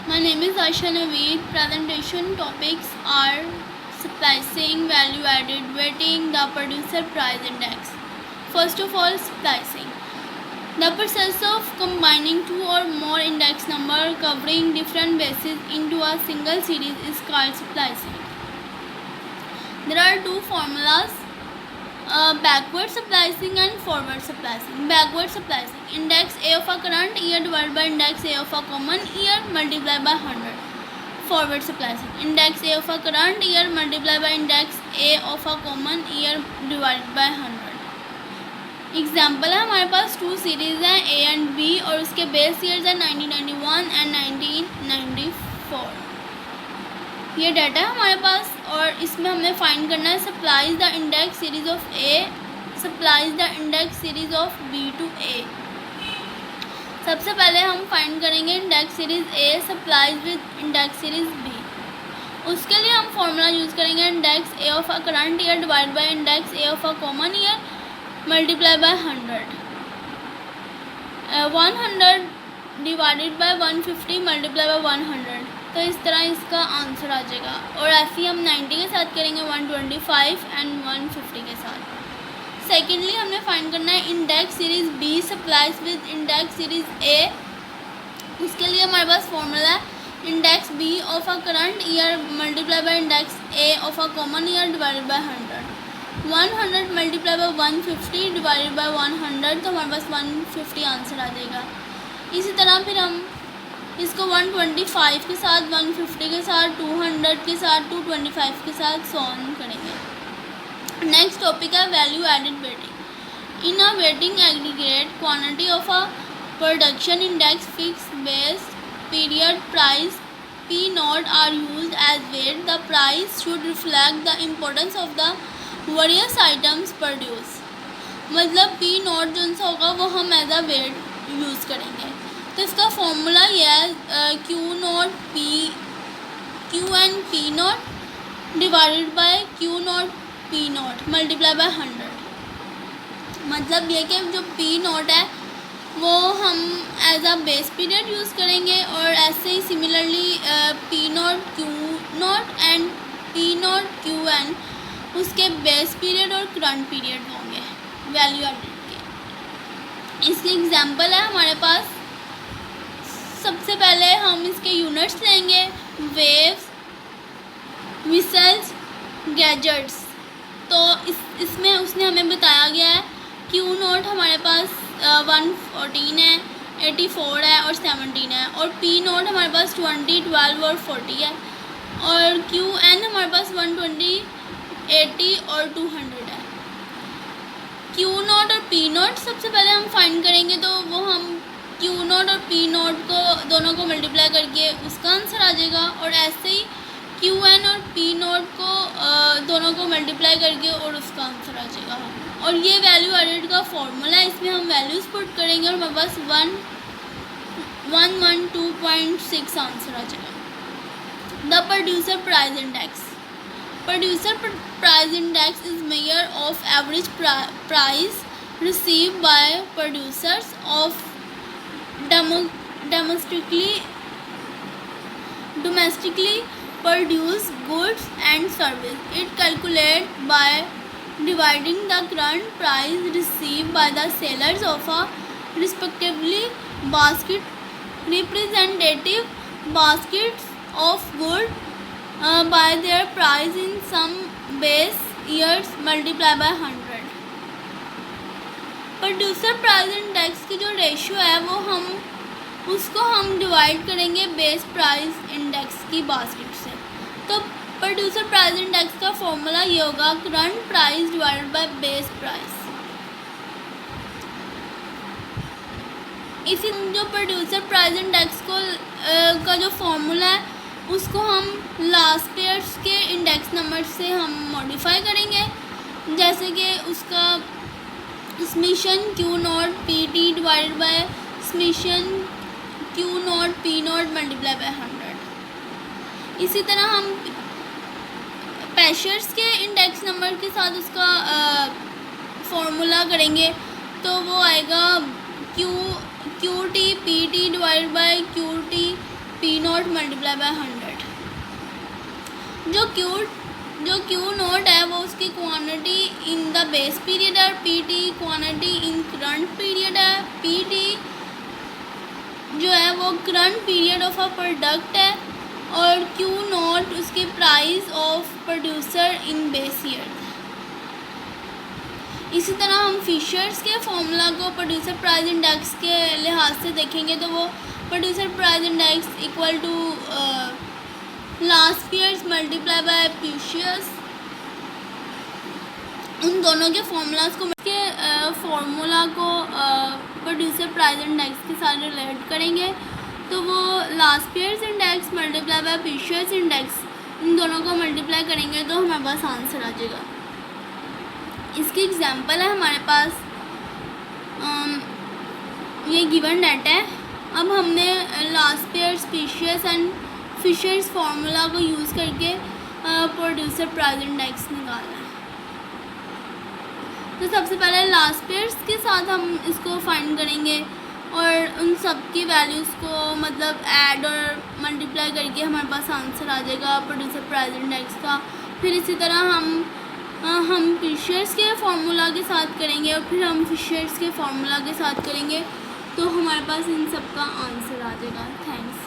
My name is Aisha Naveed. Presentation topics are splicing, value added, weighting, the producer price index. First of all, splicing. The process of combining two or more index numbers covering different bases into a single series is called splicing. There are two formulas, backward splicing and forward splicing. Backward splicing, index A of a current year divided by index A of a common year multiplied by 100. Forward splicing, index A of a current year multiplied by index A of a common year divided by 100. Example है, हमारे पास to series हैं A and B और उसके base years हैं 1991 and 1994. ये data है हमारे पास और इसमें हमने फाइंड करना है supplies the index series of A supplies the index series of B to A. सबसे पहले हम फाइंड करेंगे index series A supplies with index series B. उसके लिए हम फॉर्मूला यूज़ करेंगे index A of a current year divide by index A of a common year multiply by 100. 100 divided by 150 multiply by 100. तो इस तरह इसका answer आ जाएगा. और ऐसे ही हम 90 के साथ करेंगे 125 एंड 150 के साथ. सेकेंडली हमने फाइंड करना है index series B supplies with index series A. उसके लिए हमारे पास फॉर्मूला है index B of a current year multiply by index A of a common year divided by 100. 100 multiply by 150 divided by 100. तो हमारे पास 150 आंसर आ जाएगा. इसी तरह फिर हम इसको 125 के साथ, 150 के साथ, 200 के साथ, 225 के साथ सॉल्व करेंगे. नेक्स्ट टॉपिक है value added weighting. In a weighting aggregate quantity of a production index fix base period price P naught are used as weight. The price should reflect the importance of the various items produced. मतलब P naught जो सा होगा वो हम as अ wait use करेंगे. तो इसका formula ये है Q not P not divided by Q not P not multiply by 100. मतलब ये कि जो पी नॉट है वो हम as a base period use करेंगे और ऐसे ही similarly P nought Q nought and P nought Q N उसके बेस पीरियड और करंट पीरियड होंगे वैल्यू एडेड के. इसकी एग्जांपल है हमारे पास. सबसे पहले हम इसके यूनिट्स लेंगे वेव्स, विसल्स, गैजेट्स. तो इसमें उसने हमें बताया गया है क्यू नॉट हमारे पास 114 है, 84 है और 17 है. और पी नॉट हमारे पास 20, 12 और 40 है. और क्यू एन हमारे पास 120, 80 और 200 है. क्यू नॉट और पी नॉट सबसे पहले हम फाइंड करेंगे तो वो हम क्यू नॉट और पी नॉट को दोनों को मल्टीप्लाई करके उसका आंसर आ जाएगा. और ऐसे ही क्यू एन और पी नॉट को दोनों को मल्टीप्लाई करके और उसका आंसर आ जाएगा. और ये वैल्यू एडेड का फॉर्मूला है, इसमें हम वैल्यूज पुट करेंगे और हमारे पास 112.6 आंसर आ जाएगा. The producer price index. Producer price index is measure of average price received by producers of domestically produced goods and service. It calculated by dividing the current price received by the sellers of a respectively basket representative baskets of goods by their price in some base years multiply by 100. Producer price index की जो ratio है वो उसको हम divide करेंगे base price index की basket से. तो प्रोड्यूसर प्राइस इंडेक्स का फॉर्मूला ये होगा current price divided by base price. इसी जो प्रोड्यूसर प्राइस इंडेक्स को का जो फॉर्मूला है उसको हम लास्ट ईयर्स के इंडेक्स नंबर से हम मॉडिफाई करेंगे. जैसे कि उसका summation Q not P T divided by summation Q not P not multiply by 100. इसी तरह हम पैशर्स के इंडेक्स नंबर के साथ उसका फॉर्मूला करेंगे तो वो आएगा Q T P T divided by Q T P nought nought multiply by 100। जो क्यू नॉट है वो उसकी quantity in the base period है, P T quantity in current period है, पी टी जो है वो current period of a product है, और क्यू नॉट उसकी price of producer in base year. इसी तरह हम फिशर्स के फॉर्मूला को प्रोड्यूसर प्राइस इंडेक्स के लिहाज से देखेंगे तो वो producer price index equal to last years multiply by precious. उन दोनों के फॉर्मूलाज को फॉर्मूला को प्रोड्यूसर प्राइस इंडेक्स के साथ रिलेट करेंगे तो वो last year's index multiply by precious index, इन दोनों को मल्टीप्लाई करेंगे तो हमारे पास आंसर आ जाएगा। इसकी एग्जांपल है हमारे पास, ये गिवन डाटा है। अब हमने last year species and Fisher's formula को यूज़ करके प्रोड्यूसर प्राइस इंडेक्स निकालना है। तो सबसे पहले लास्ट ईयर्स के साथ हम इसको फाइंड करेंगे और उन सब की वैल्यूज़ को मतलब ऐड और मल्टीप्लाई करके हमारे पास आंसर आ जाएगा प्रोड्यूसर प्राइस इंडेक्स का। फिर इसी तरह हम फिशर्स के फार्मूला के साथ करेंगे और फिर हम फिशर्स के फार्मूला के साथ करेंगे तो हमारे पास इन सब का आंसर आ जाएगा। थैंक्स।